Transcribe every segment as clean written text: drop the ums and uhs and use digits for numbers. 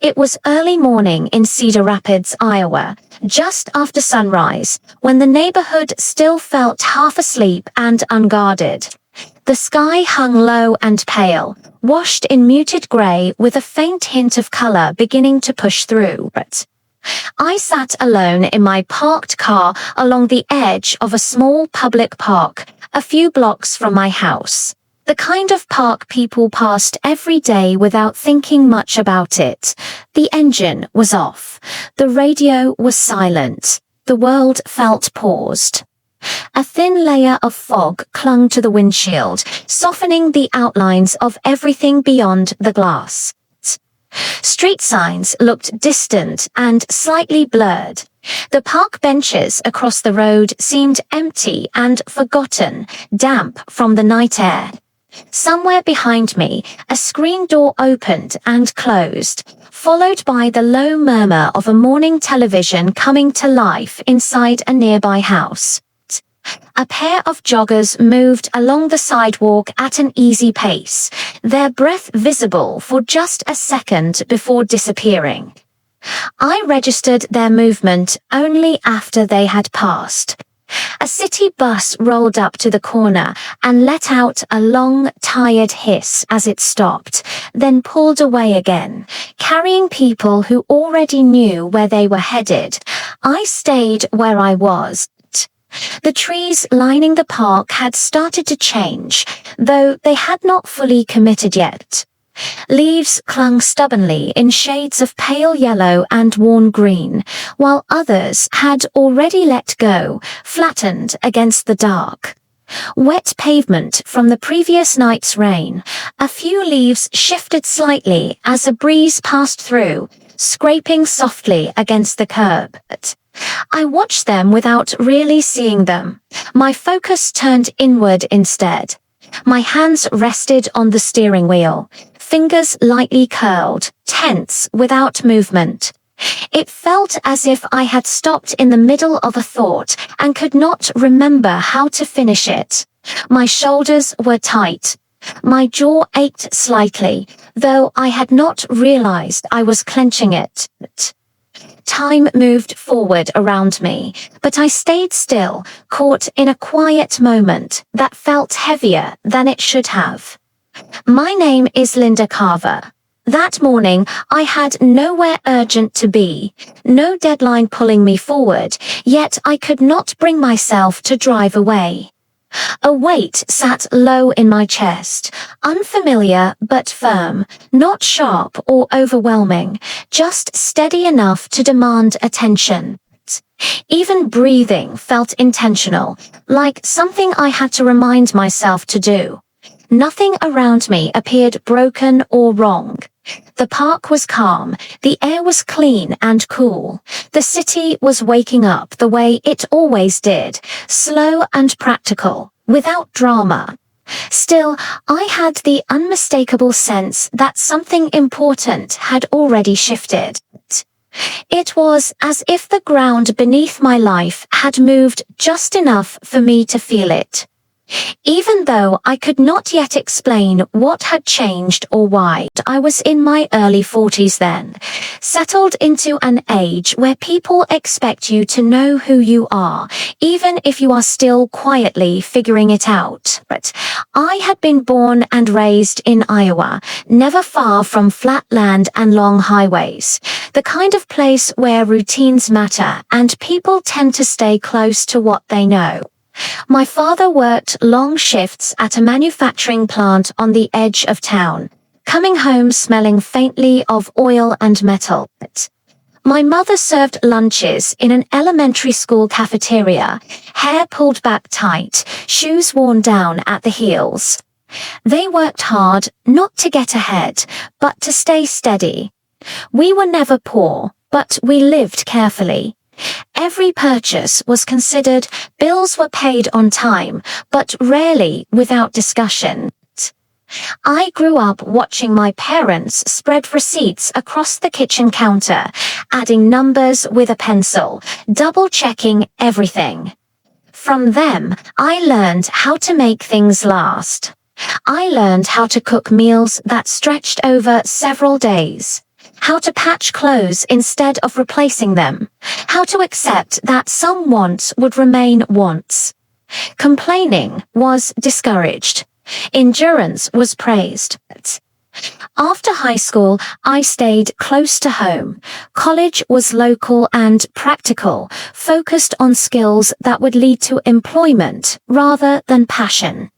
It was early morning in Cedar Rapids, Iowa, just after sunrise, when the neighborhood still felt half asleep and unguarded. The sky hung low and pale, washed in muted gray with a faint hint of color beginning to push through. I sat alone in my parked car along the edge of a small public park, a few blocks from my house. The kind of park people passed every day without thinking much about it. The engine was off. The radio was silent. The world felt paused. A thin layer of fog clung to the windshield, softening the outlines of everything beyond the glass. Street signs looked distant and slightly blurred. The park benches across the road seemed empty and forgotten, damp from the night air. Somewhere behind me, a screen door opened and closed, followed by the low murmur of a morning television coming to life inside a nearby house. A pair of joggers moved along the sidewalk at an easy pace, their breath visible for just a second before disappearing. I registered their movement only after they had passed. A city bus rolled up to the corner and let out a long, tired hiss as it stopped, then pulled away again, carrying people who already knew where they were headed. I stayed where I was. The trees lining the park had started to change, though they had not fully committed yet. Leaves clung stubbornly in shades of pale yellow and worn green, while others had already let go, flattened against the dark. Wet pavement from the previous night's rain, a few leaves shifted slightly as a breeze passed through, scraping softly against the curb. I watched them without really seeing them. My focus turned inward instead. My hands rested on the steering wheel, fingers lightly curled, tense without movement. It felt as if I had stopped in the middle of a thought and could not remember how to finish it. My shoulders were tight. My jaw ached slightly, though I had not realized I was clenching it. Time moved forward around me, but I stayed still, caught in a quiet moment that felt heavier than it should have. My name is Linda Carver. That morning, I had nowhere urgent to be, no deadline pulling me forward, yet I could not bring myself to drive away. A weight sat low in my chest, unfamiliar but firm, not sharp or overwhelming, just steady enough to demand attention. Even breathing felt intentional, like something I had to remind myself to do. Nothing around me appeared broken or wrong. The park was calm, the air was clean and cool. The city was waking up the way it always did, slow and practical, without drama. Still, I had the unmistakable sense that something important had already shifted. It was as if the ground beneath my life had moved just enough for me to feel it. Even though I could not yet explain what had changed or why, I was in my early 40s then, settled into an age where people expect you to know who you are, even if you are still quietly figuring it out. But I had been born and raised in Iowa, never far from flat land and long highways, the kind of place where routines matter and people tend to stay close to what they know. My father worked long shifts at a manufacturing plant on the edge of town, coming home smelling faintly of oil and metal. My mother served lunches in an elementary school cafeteria, hair pulled back tight, shoes worn down at the heels. They worked hard, not to get ahead, but to stay steady. We were never poor, but we lived carefully. Every purchase was considered, bills were paid on time, but rarely without discussion. I grew up watching my parents spread receipts across the kitchen counter, adding numbers with a pencil, double-checking everything. From them, I learned how to make things last. I learned how to cook meals that stretched over several days. how to patch clothes instead of replacing them, how to accept that some wants would remain wants. Complaining was discouraged. Endurance was praised. After high school, I stayed close to home. College was local and practical, focused on skills that would lead to employment rather than passion.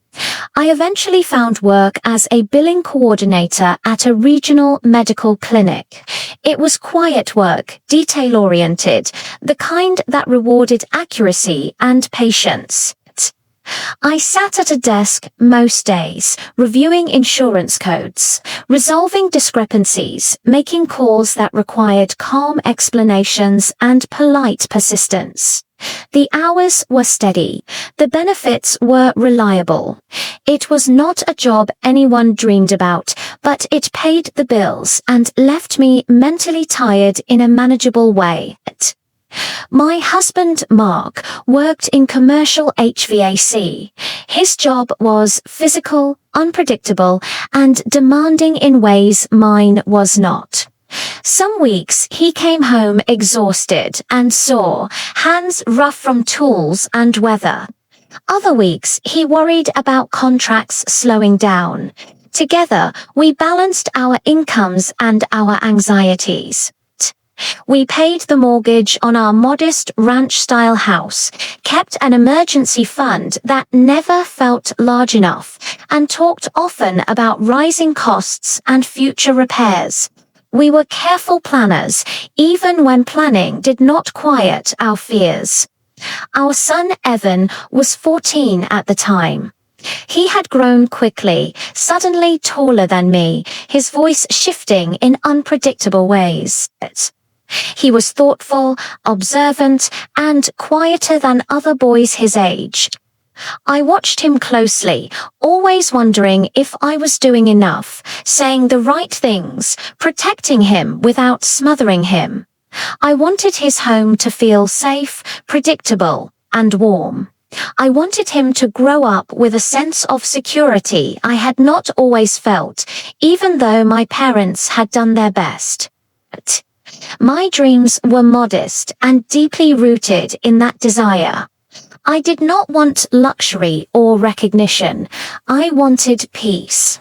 I eventually found work as a billing coordinator at a regional medical clinic. It was quiet work, detail-oriented, the kind that rewarded accuracy and patience. I sat at a desk most days, reviewing insurance codes, resolving discrepancies, making calls that required calm explanations and polite persistence. The hours were steady. The benefits were reliable. It was not a job anyone dreamed about, but it paid the bills and left me mentally tired in a manageable way. My husband, Mark, worked in commercial HVAC. His job was physical, unpredictable, and demanding in ways mine was not. Some weeks he came home exhausted and sore, hands rough from tools and weather. Other weeks he worried about contracts slowing down. Together, we balanced our incomes and our anxieties. We paid the mortgage on our modest ranch-style house, kept an emergency fund that never felt large enough, and talked often about rising costs and future repairs. We were careful planners, even when planning did not quiet our fears. Our son Evan was 14 at the time. He had grown quickly, suddenly taller than me, his voice shifting in unpredictable ways. He was thoughtful, observant, and quieter than other boys his age. I watched him closely, always wondering if I was doing enough, saying the right things, protecting him without smothering him. I wanted his home to feel safe, predictable, and warm. I wanted him to grow up with a sense of security I had not always felt, even though my parents had done their best. My dreams were modest and deeply rooted in that desire. I did not want luxury or recognition. I wanted peace.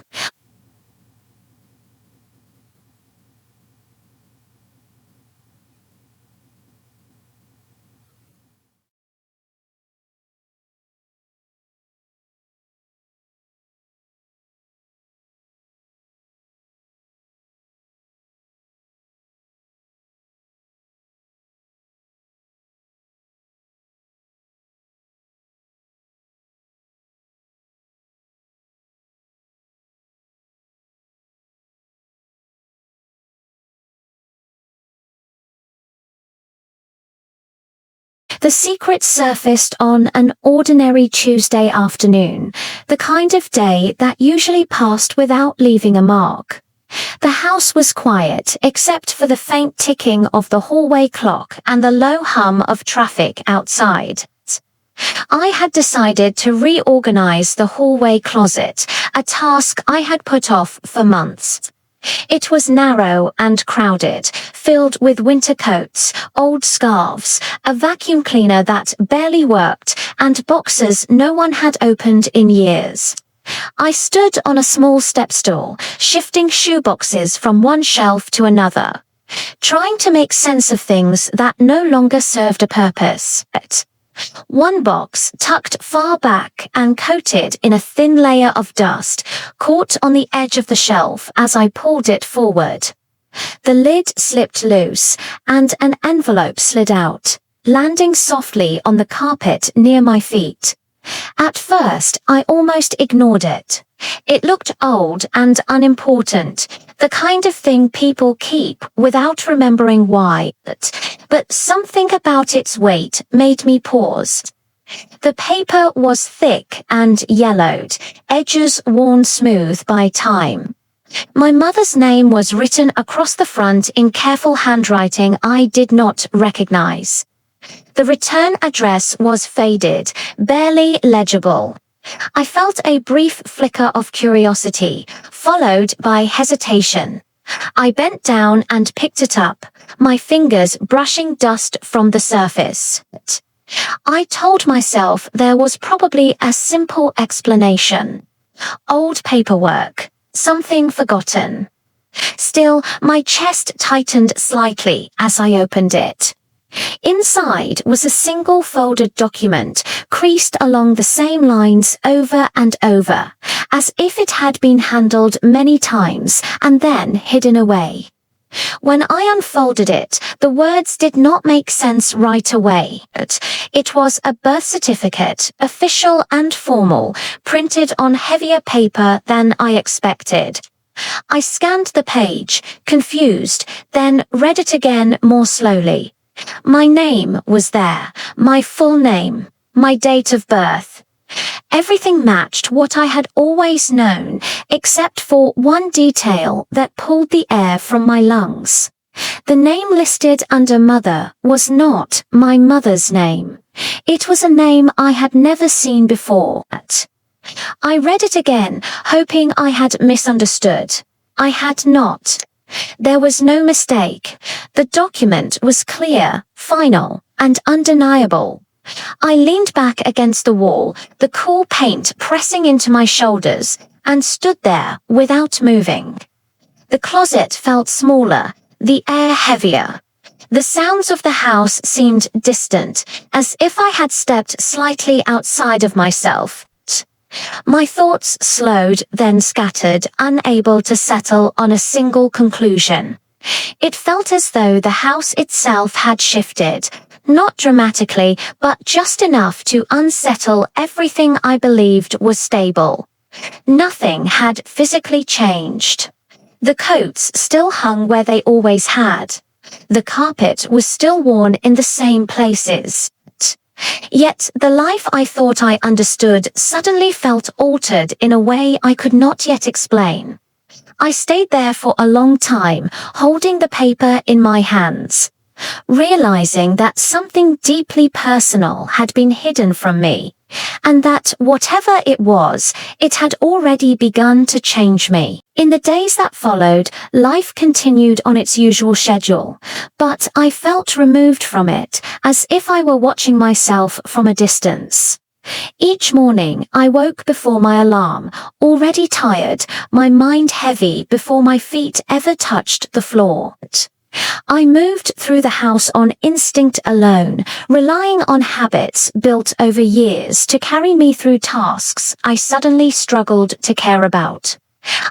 The secret surfaced on an ordinary Tuesday afternoon, the kind of day that usually passed without leaving a mark. The house was quiet, except for the faint ticking of the hallway clock and the low hum of traffic outside. I had decided to reorganize the hallway closet, a task I had put off for months. It was narrow and crowded, filled with winter coats, old scarves, a vacuum cleaner that barely worked, and boxes no one had opened in years. I stood on a small step stool, shifting shoeboxes from one shelf to another, trying to make sense of things that no longer served a purpose. One box, tucked far back and coated in a thin layer of dust, caught on the edge of the shelf as I pulled it forward. The lid slipped loose, and an envelope slid out, landing softly on the carpet near my feet. At first, I almost ignored it. It looked old and unimportant, the kind of thing people keep without remembering why, but something about its weight made me pause. The paper was thick and yellowed, edges worn smooth by time. My mother's name was written across the front in careful handwriting I did not recognize. The return address was faded, barely legible. I felt a brief flicker of curiosity, followed by hesitation. I bent down and picked it up, my fingers brushing dust from the surface. I told myself there was probably a simple explanation. Old paperwork, something forgotten. Still, my chest tightened slightly as I opened it. Inside was a single folded document, creased along the same lines over and over, as if it had been handled many times and then hidden away. When I unfolded it, the words did not make sense right away. It was a birth certificate, official and formal, printed on heavier paper than I expected. I scanned the page, confused, then read it again more slowly. My name was there, my full name, my date of birth. Everything matched what I had always known, except for one detail that pulled the air from my lungs. The name listed under mother was not my mother's name. It was a name I had never seen before. I read it again, hoping I had misunderstood. I had not. There was no mistake. The document was clear, final, and undeniable. I leaned back against the wall, the cool paint pressing into my shoulders, and stood there without moving. The closet felt smaller, the air heavier. The sounds of the house seemed distant, as if I had stepped slightly outside of myself. My thoughts slowed, then scattered, unable to settle on a single conclusion. It felt as though the house itself had shifted, not dramatically, but just enough to unsettle everything I believed was stable. Nothing had physically changed. The coats still hung where they always had. The carpet was still worn in the same places. Yet the life I thought I understood suddenly felt altered in a way I could not yet explain. I stayed there for a long time, holding the paper in my hands, realizing that something deeply personal had been hidden from me, and that whatever it was, it had already begun to change me. In the days that followed, life continued on its usual schedule, but I felt removed from it, as if I were watching myself from a distance. Each morning, I woke before my alarm, already tired, my mind heavy before my feet ever touched the floor. I moved through the house on instinct alone, relying on habits built over years to carry me through tasks I suddenly struggled to care about.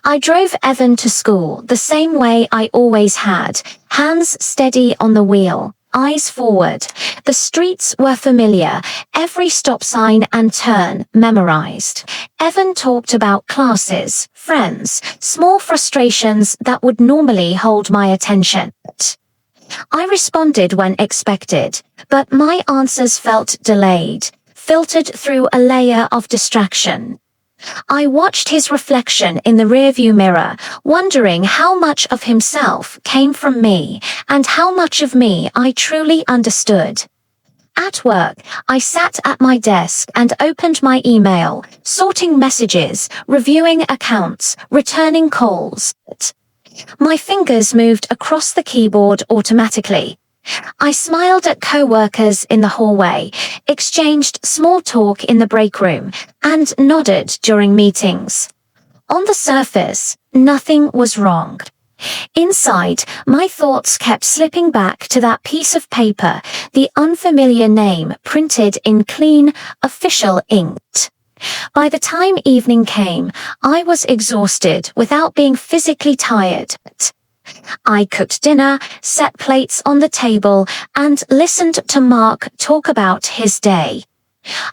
I drove Evan to school the same way I always had, hands steady on the wheel, eyes forward. The streets were familiar, every stop sign and turn memorized. Evan talked about classes, friends, small frustrations that would normally hold my attention. I responded when expected, but my answers felt delayed, filtered through a layer of distraction. I watched his reflection in the rearview mirror, wondering how much of himself came from me and how much of me I truly understood. At work, I sat at my desk and opened my email, sorting messages, reviewing accounts, returning calls. My fingers moved across the keyboard automatically. I smiled at co-workers in the hallway, exchanged small talk in the break room, and nodded during meetings. On the surface, nothing was wrong. Inside, my thoughts kept slipping back to that piece of paper, the unfamiliar name printed in clean, official ink. By the time evening came, I was exhausted without being physically tired. I cooked dinner, set plates on the table, and listened to Mark talk about his day.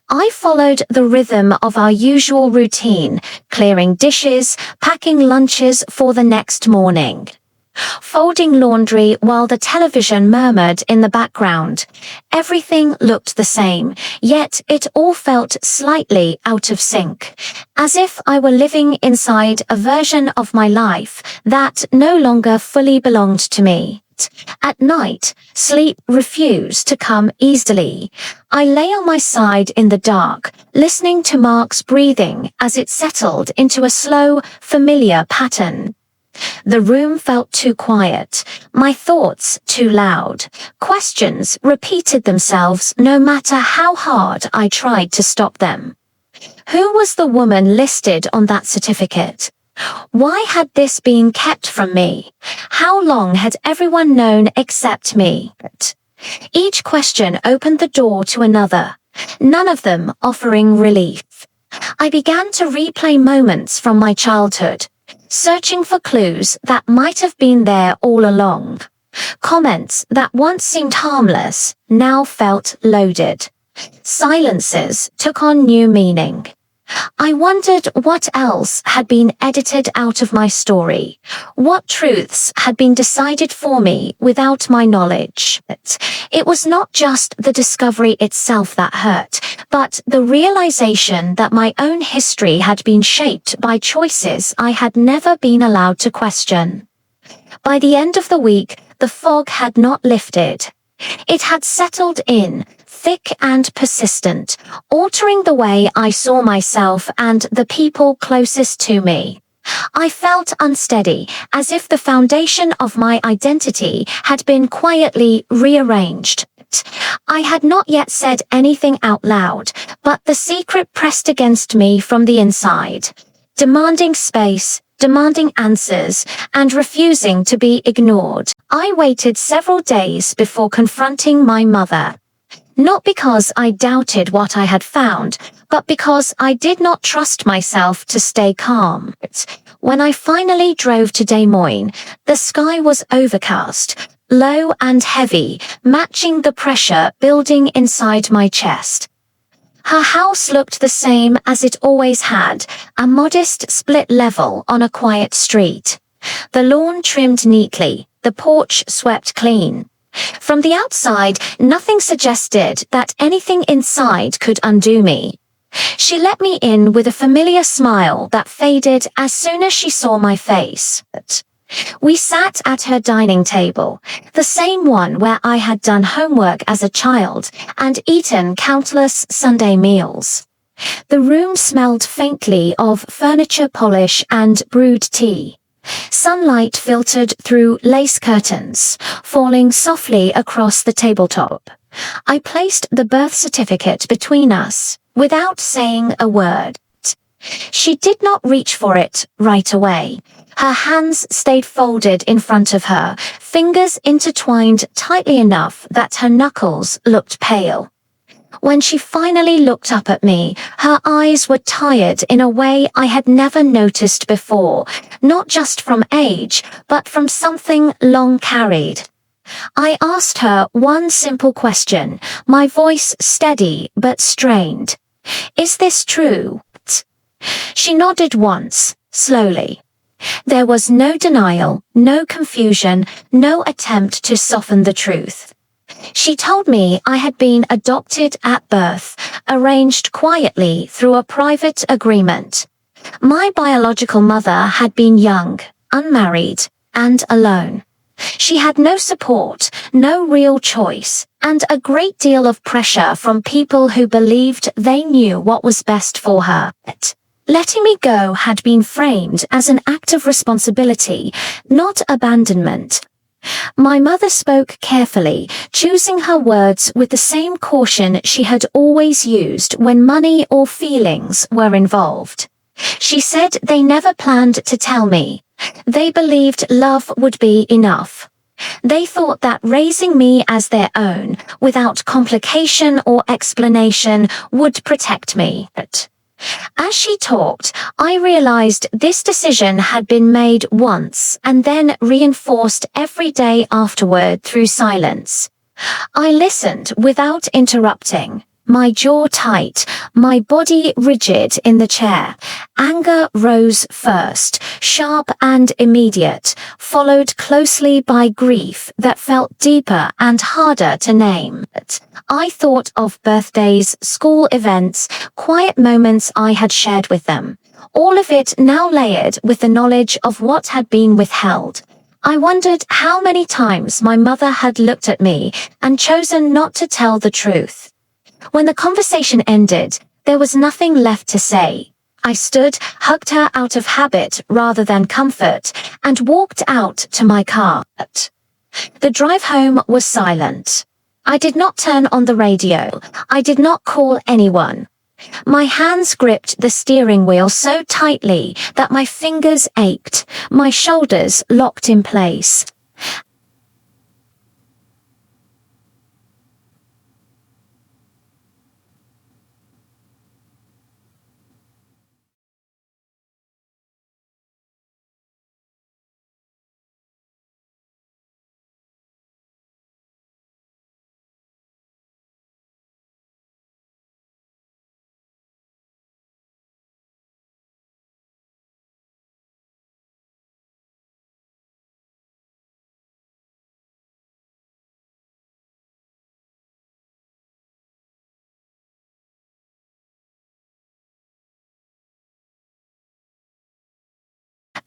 I followed the rhythm of our usual routine, clearing dishes, packing lunches for the next morning, folding laundry while the television murmured in the background. Everything looked the same, yet it all felt slightly out of sync, as if I were living inside a version of my life that no longer fully belonged to me. At night, sleep refused to come easily. I lay on my side in the dark, listening to Mark's breathing as it settled into a slow, familiar pattern. The room felt too quiet, my thoughts too loud. Questions repeated themselves no matter how hard I tried to stop them. Who was the woman listed on that certificate? Why had this been kept from me? How long had everyone known except me? Each question opened the door to another, none of them offering relief. I began to replay moments from my childhood, searching for clues that might have been there all along. Comments that once seemed harmless now felt loaded. Silences took on new meaning. I wondered what else had been edited out of my story, what truths had been decided for me without my knowledge. It was not just the discovery itself that hurt, but the realization that my own history had been shaped by choices I had never been allowed to question. By the end of the week, the fog had not lifted. It had settled in, thick and persistent, altering the way I saw myself and the people closest to me. I felt unsteady, as if the foundation of my identity had been quietly rearranged. I had not yet said anything out loud, but the secret pressed against me from the inside, demanding space, demanding answers, and refusing to be ignored. I waited several days before confronting my mother. Not because I doubted what I had found, but because I did not trust myself to stay calm. When I finally drove to Des Moines, the sky was overcast, low and heavy, matching the pressure building inside my chest. Her house looked the same as it always had, a modest split level on a quiet street. The lawn trimmed neatly, the porch swept clean. From the outside, nothing suggested that anything inside could undo me. She let me in with a familiar smile that faded as soon as she saw my face. We sat at her dining table, the same one where I had done homework as a child and eaten countless Sunday meals. The room smelled faintly of furniture polish and brewed tea. Sunlight filtered through lace curtains, falling softly across the tabletop. I placed the birth certificate between us, without saying a word. She did not reach for it right away. Her hands stayed folded in front of her, fingers intertwined tightly enough that her knuckles looked pale. When she finally looked up at me, her eyes were tired in a way I had never noticed before, not just from age, but from something long carried. I asked her one simple question, my voice steady but strained. "Is this true?" She nodded once, slowly. There was no denial, no confusion, no attempt to soften the truth. She told me I had been adopted at birth, arranged quietly through a private agreement. My biological mother had been young, unmarried, and alone. She had no support, no real choice, and a great deal of pressure from people who believed they knew what was best for her. Letting me go had been framed as an act of responsibility, not abandonment. My mother spoke carefully, choosing her words with the same caution she had always used when money or feelings were involved. She said they never planned to tell me. They believed love would be enough. They thought that raising me as their own, without complication or explanation, would protect me. As she talked, I realized this decision had been made once and then reinforced every day afterward through silence. I listened without interrupting, my jaw tight, my body rigid in the chair. Anger rose first, sharp and immediate, followed closely by grief that felt deeper and harder to name. I thought of birthdays, school events, quiet moments I had shared with them, all of it now layered with the knowledge of what had been withheld. I wondered how many times my mother had looked at me and chosen not to tell the truth. When the conversation ended, there was nothing left to say. I stood, hugged her out of habit rather than comfort, and walked out to my car. The drive home was silent. I did not turn on the radio. I did not call anyone. My hands gripped the steering wheel so tightly that my fingers ached, my shoulders locked in place.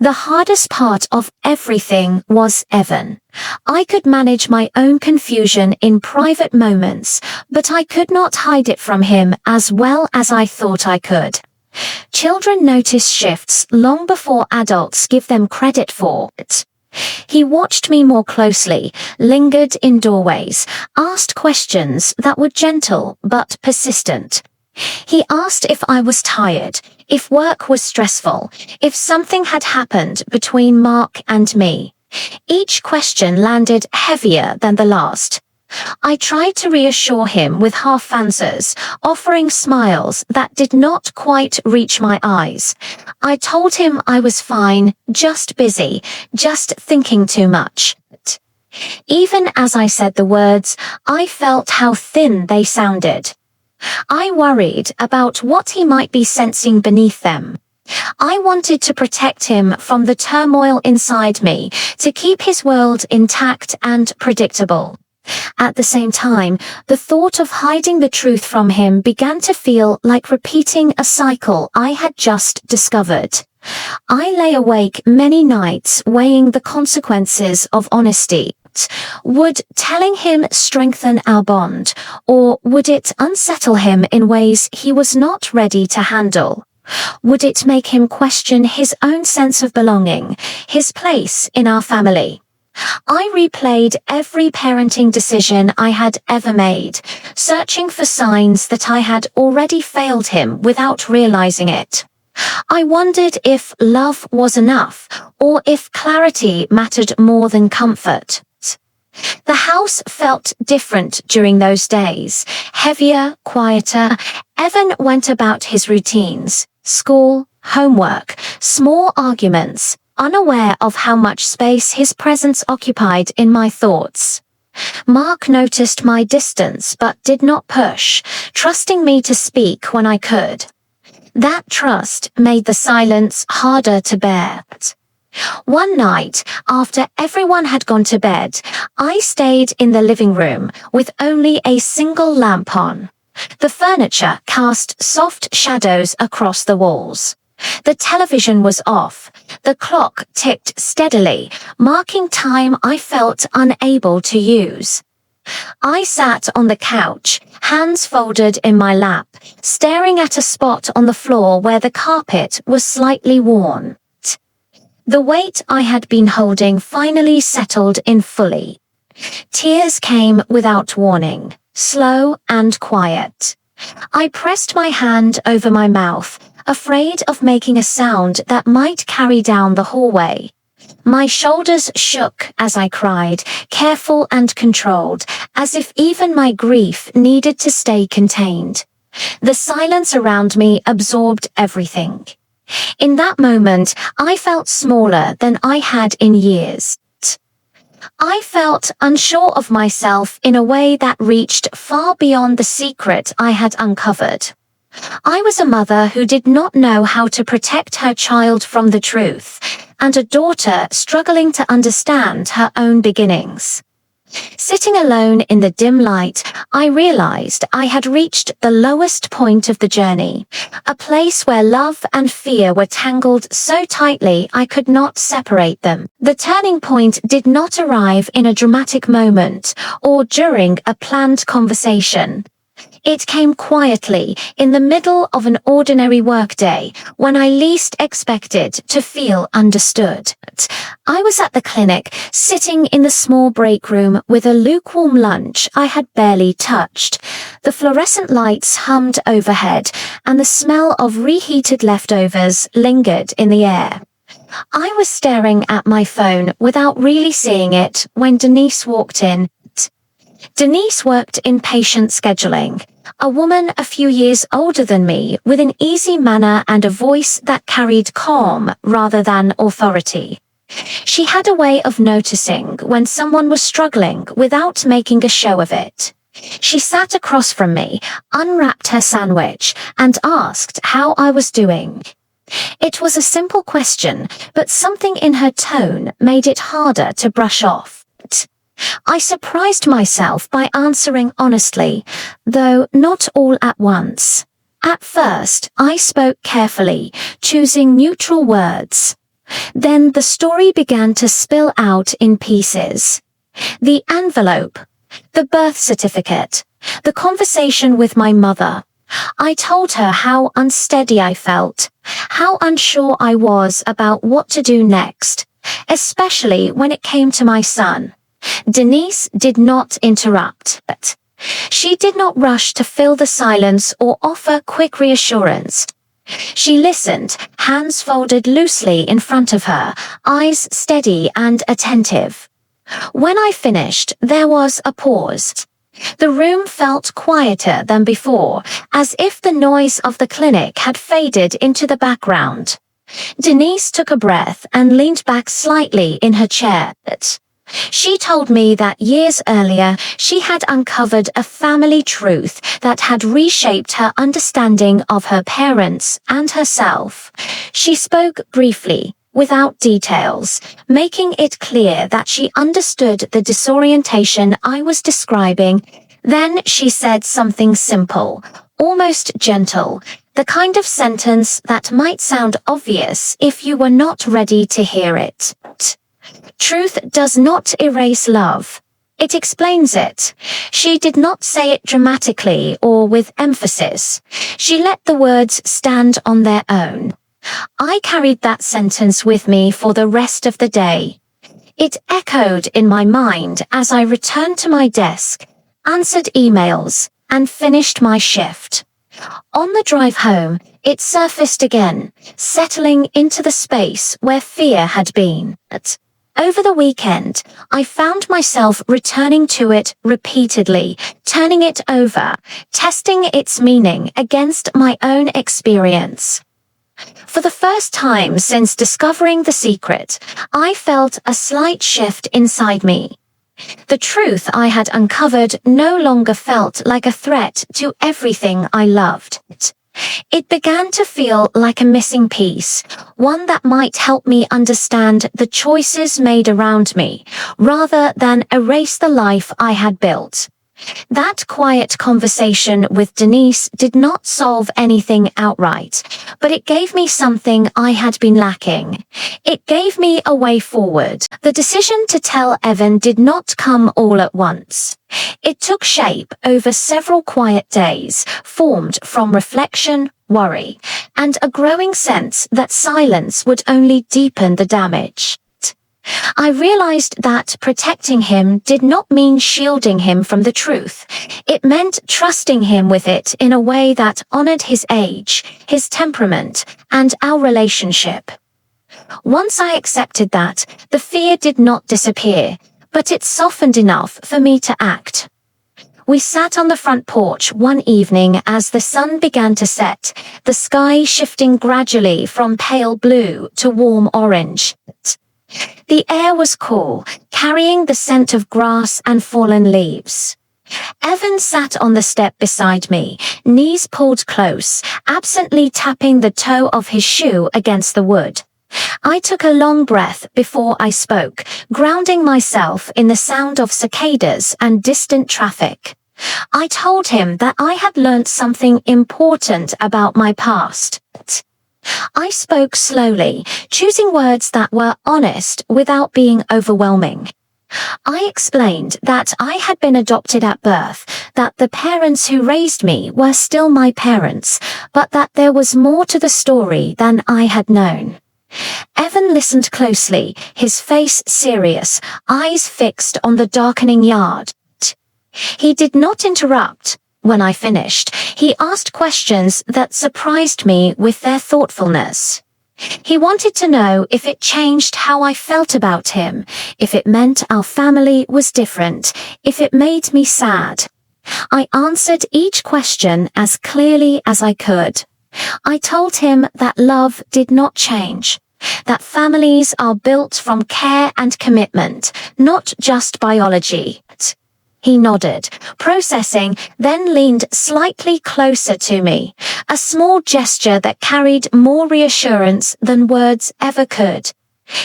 The hardest part of everything was Evan. I could manage my own confusion in private moments, but I could not hide it from him as well as I thought I could. Children notice shifts long before adults give them credit for it. He watched me more closely, lingered in doorways, asked questions that were gentle but persistent. He asked if I was tired, if work was stressful, if something had happened between Mark and me. Each question landed heavier than the last. I tried to reassure him with half answers, offering smiles that did not quite reach my eyes. I told him I was fine, just busy, just thinking too much. Even as I said the words, I felt how thin they sounded. I worried about what he might be sensing beneath them. I wanted to protect him from the turmoil inside me, to keep his world intact and predictable. At the same time, the thought of hiding the truth from him began to feel like repeating a cycle I had just discovered. I lay awake many nights weighing the consequences of honesty. Would telling him strengthen our bond, or would it unsettle him in ways he was not ready to handle? Would it make him question his own sense of belonging, his place in our family? I replayed every parenting decision I had ever made, searching for signs that I had already failed him without realizing it. I wondered if love was enough, or if clarity mattered more than comfort. The house felt different during those days, heavier, quieter. Evan went about his routines, school, homework, small arguments, unaware of how much space his presence occupied in my thoughts. Mark noticed my distance but did not push, trusting me to speak when I could. That trust made the silence harder to bear. One night, after everyone had gone to bed, I stayed in the living room with only a single lamp on. The furniture cast soft shadows across the walls. The television was off. The clock ticked steadily, marking time I felt unable to use. I sat on the couch, hands folded in my lap, staring at a spot on the floor where the carpet was slightly worn. The weight I had been holding finally settled in fully. Tears came without warning, slow and quiet. I pressed my hand over my mouth, afraid of making a sound that might carry down the hallway. My shoulders shook as I cried, careful and controlled, as if even my grief needed to stay contained. The silence around me absorbed everything. In that moment, I felt smaller than I had in years. I felt unsure of myself in a way that reached far beyond the secret I had uncovered. I was a mother who did not know how to protect her child from the truth, and a daughter struggling to understand her own beginnings. Sitting alone in the dim light, I realized I had reached the lowest point of the journey, a place where love and fear were tangled so tightly I could not separate them. The turning point did not arrive in a dramatic moment or during a planned conversation. It came quietly, in the middle of an ordinary workday, when I least expected to feel understood. I was at the clinic, sitting in the small break room with a lukewarm lunch I had barely touched. The fluorescent lights hummed overhead, and the smell of reheated leftovers lingered in the air. I was staring at my phone without really seeing it when Denise walked in. Denise worked in patient scheduling, a woman a few years older than me with an easy manner and a voice that carried calm rather than authority. She had a way of noticing when someone was struggling without making a show of it. She sat across from me, unwrapped her sandwich, and asked how I was doing. It was a simple question, but something in her tone made it harder to brush off. I surprised myself by answering honestly, though not all at once. At first, I spoke carefully, choosing neutral words. Then the story began to spill out in pieces. The envelope, the birth certificate, the conversation with my mother. I told her how unsteady I felt, how unsure I was about what to do next, especially when it came to my son. Denise did not interrupt, but she did not rush to fill the silence or offer quick reassurance. She listened, hands folded loosely in front of her, eyes steady and attentive. When I finished, there was a pause. The room felt quieter than before, as if the noise of the clinic had faded into the background. Denise took a breath and leaned back slightly in her chair. She told me that years earlier she had uncovered a family truth that had reshaped her understanding of her parents and herself. She spoke briefly, without details, making it clear that she understood the disorientation I was describing. Then she said something simple, almost gentle, the kind of sentence that might sound obvious if you were not ready to hear it. Truth does not erase love. It explains it. She did not say it dramatically or with emphasis. She let the words stand on their own. I carried that sentence with me for the rest of the day. It echoed in my mind as I returned to my desk, answered emails, and finished my shift. On the drive home, it surfaced again, settling into the space where fear had been. Over the weekend, I found myself returning to it repeatedly, turning it over, testing its meaning against my own experience. For the first time since discovering the secret, I felt a slight shift inside me. The truth I had uncovered no longer felt like a threat to everything I loved. It began to feel like a missing piece, one that might help me understand the choices made around me, rather than erase the life I had built. That quiet conversation with Denise did not solve anything outright, but it gave me something I had been lacking. It gave me a way forward. The decision to tell Evan did not come all at once. It took shape over several quiet days, formed from reflection, worry, and a growing sense that silence would only deepen the damage. I realized that protecting him did not mean shielding him from the truth. It meant trusting him with it in a way that honored his age, his temperament, and our relationship. Once I accepted that, the fear did not disappear, but it softened enough for me to act. We sat on the front porch one evening as the sun began to set, the sky shifting gradually from pale blue to warm orange. The air was cool, carrying the scent of grass and fallen leaves. Evan sat on the step beside me, knees pulled close, absently tapping the toe of his shoe against the wood. I took a long breath before I spoke, grounding myself in the sound of cicadas and distant traffic. I told him that I had learned something important about my past. I spoke slowly, choosing words that were honest without being overwhelming. I explained that I had been adopted at birth, that the parents who raised me were still my parents, but that there was more to the story than I had known. Evan listened closely, his face serious, eyes fixed on the darkening yard. He did not interrupt. When I finished, he asked questions that surprised me with their thoughtfulness. He wanted to know if it changed how I felt about him, if it meant our family was different, if it made me sad. I answered each question as clearly as I could. I told him that love did not change, that families are built from care and commitment, not just biology. He nodded, processing, then leaned slightly closer to me, a small gesture that carried more reassurance than words ever could.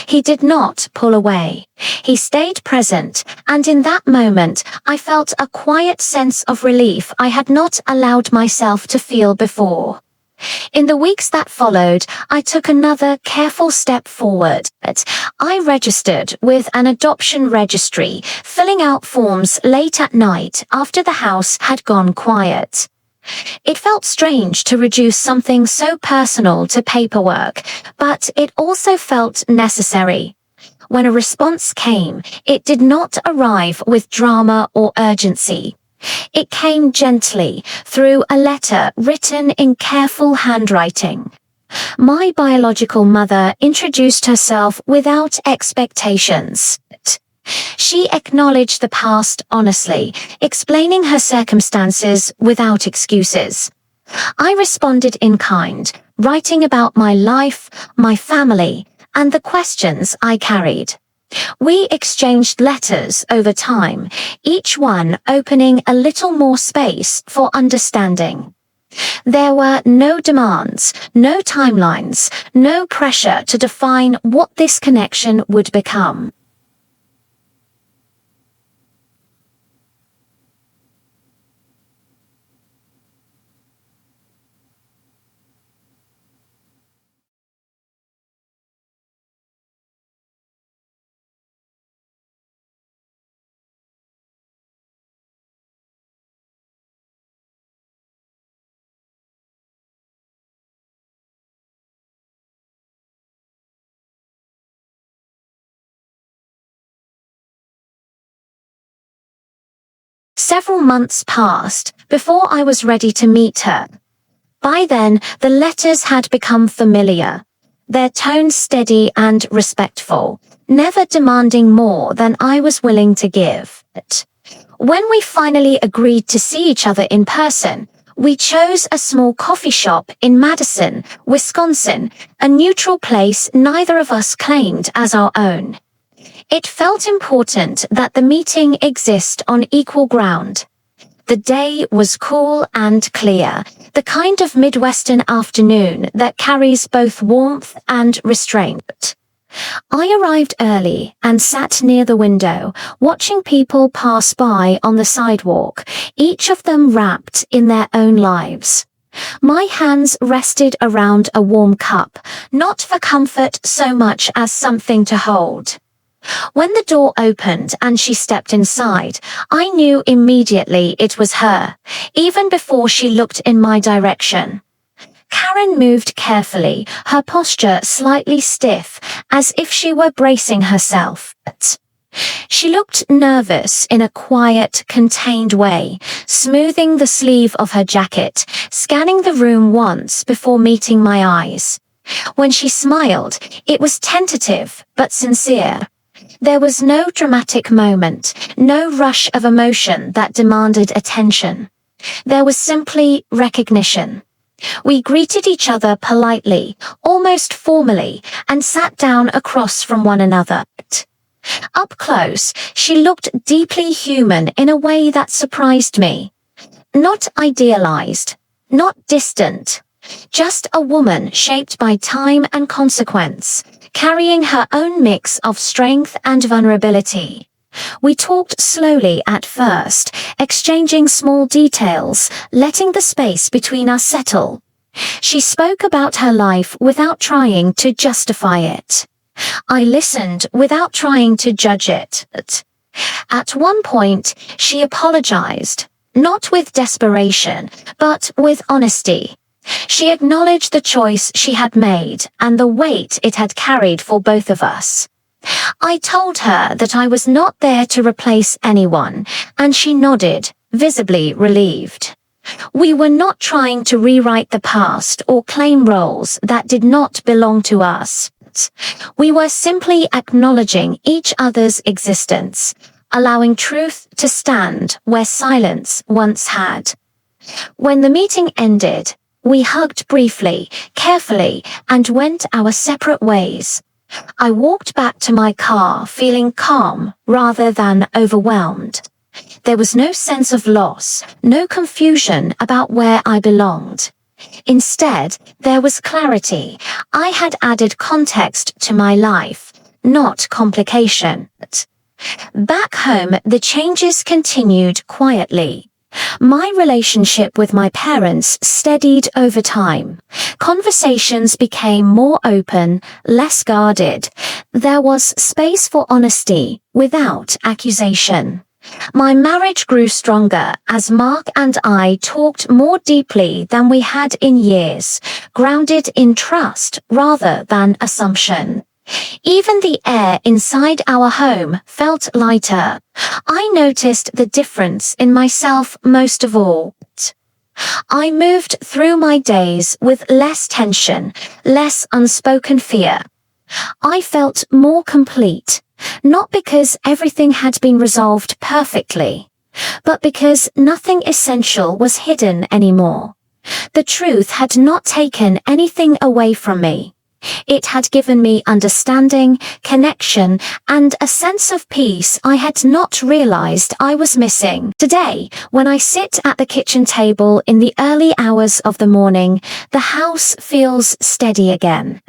He did not pull away. He stayed present, and in that moment, I felt a quiet sense of relief I had not allowed myself to feel before. In the weeks that followed, I took another careful step forward. I registered with an adoption registry, filling out forms late at night after the house had gone quiet. It felt strange to reduce something so personal to paperwork, but it also felt necessary. When a response came, it did not arrive with drama or urgency. It came gently, through a letter written in careful handwriting. My biological mother introduced herself without expectations. She acknowledged the past honestly, explaining her circumstances without excuses. I responded in kind, writing about my life, my family, and the questions I carried. We exchanged letters over time, each one opening a little more space for understanding. There were no demands, no timelines, no pressure to define what this connection would become. Several months passed before I was ready to meet her. By then, the letters had become familiar, their tone steady and respectful, never demanding more than I was willing to give. When we finally agreed to see each other in person, we chose a small coffee shop in Madison, Wisconsin, a neutral place neither of us claimed as our own. It felt important that the meeting exist on equal ground. The day was cool and clear, the kind of Midwestern afternoon that carries both warmth and restraint. I arrived early and sat near the window, watching people pass by on the sidewalk, each of them wrapped in their own lives. My hands rested around a warm cup, not for comfort so much as something to hold. When the door opened and she stepped inside, I knew immediately it was her, even before she looked in my direction. Karen moved carefully, her posture slightly stiff, as if she were bracing herself. She looked nervous in a quiet, contained way, smoothing the sleeve of her jacket, scanning the room once before meeting my eyes. When she smiled, it was tentative but sincere. There was no dramatic moment, no rush of emotion that demanded attention. There was simply recognition. We greeted each other politely, almost formally, and sat down across from one another. Up close, she looked deeply human in a way that surprised me. Not idealized, not distant, just a woman shaped by time and consequence, carrying her own mix of strength and vulnerability. We talked slowly at first, exchanging small details, letting the space between us settle. She spoke about her life without trying to justify it. I listened without trying to judge it. At one point, she apologized, not with desperation, but with honesty. She acknowledged the choice she had made and the weight it had carried for both of us. I told her that I was not there to replace anyone, and she nodded, visibly relieved. We were not trying to rewrite the past or claim roles that did not belong to us. We were simply acknowledging each other's existence, allowing truth to stand where silence once had. When the meeting ended, we hugged briefly, carefully, and went our separate ways. I walked back to my car feeling calm rather than overwhelmed. There was no sense of loss, no confusion about where I belonged. Instead, there was clarity. I had added context to my life, not complication. Back home, the changes continued quietly. My relationship with my parents steadied over time. Conversations became more open, less guarded. There was space for honesty without accusation. My marriage grew stronger as Mark and I talked more deeply than we had in years, grounded in trust rather than assumption. Even the air inside our home felt lighter. I noticed the difference in myself most of all. I moved through my days with less tension, less unspoken fear. I felt more complete, not because everything had been resolved perfectly, but because nothing essential was hidden anymore. The truth had not taken anything away from me. It had given me understanding, connection, and a sense of peace I had not realized I was missing. Today, when I sit at the kitchen table in the early hours of the morning, the house feels steady again.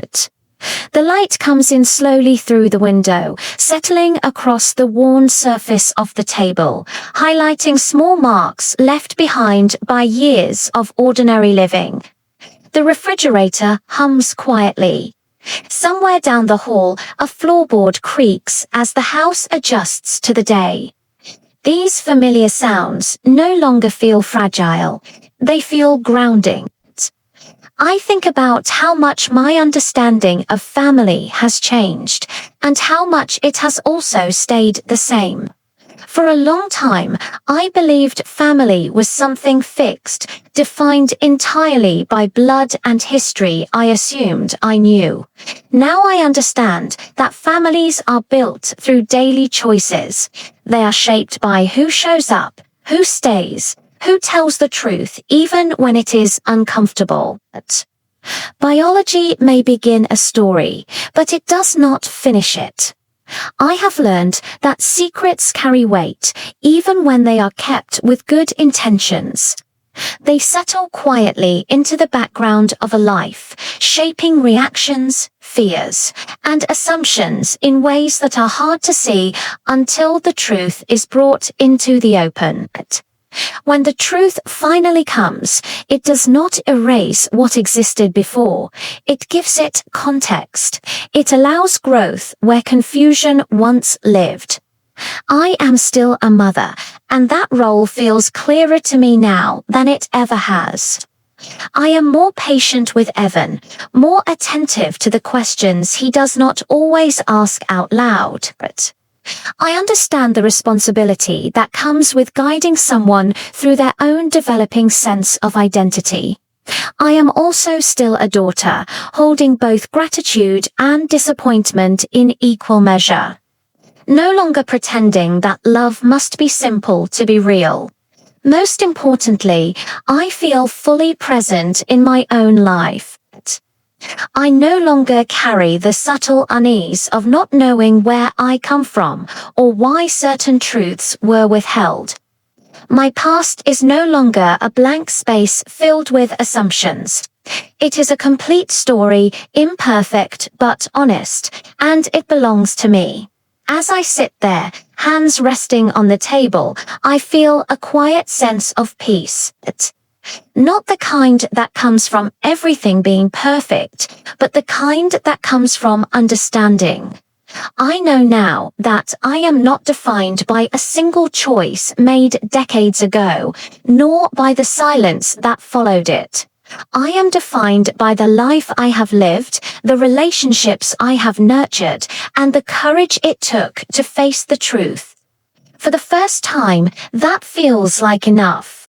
The light comes in slowly through the window, settling across the worn surface of the table, highlighting small marks left behind by years of ordinary living. The refrigerator hums quietly. Somewhere down the hall, a floorboard creaks as the house adjusts to the day. These familiar sounds no longer feel fragile. They feel grounding. I think about how much my understanding of family has changed, and how much it has also stayed the same. For a long time, I believed family was something fixed, defined entirely by blood and history I assumed I knew. Now I understand that families are built through daily choices. They are shaped by who shows up, who stays, who tells the truth even when it is uncomfortable. Biology may begin a story, but it does not finish it. I have learned that secrets carry weight, even when they are kept with good intentions. They settle quietly into the background of a life, shaping reactions, fears, and assumptions in ways that are hard to see until the truth is brought into the open. When the truth finally comes, it does not erase what existed before. It gives it context. It allows growth where confusion once lived. I am still a mother, and that role feels clearer to me now than it ever has. I am more patient with Evan, more attentive to the questions he does not always ask out loud, but I understand the responsibility that comes with guiding someone through their own developing sense of identity. I am also still a daughter, holding both gratitude and disappointment in equal measure. No longer pretending that love must be simple to be real. Most importantly, I feel fully present in my own life. I no longer carry the subtle unease of not knowing where I come from or why certain truths were withheld. My past is no longer a blank space filled with assumptions. It is a complete story, imperfect but honest, and it belongs to me. As I sit there, hands resting on the table, I feel a quiet sense of peace. Not the kind that comes from everything being perfect, but the kind that comes from understanding. I know now that I am not defined by a single choice made decades ago, nor by the silence that followed it. I am defined by the life I have lived, the relationships I have nurtured, and the courage it took to face the truth. For the first time, that feels like enough.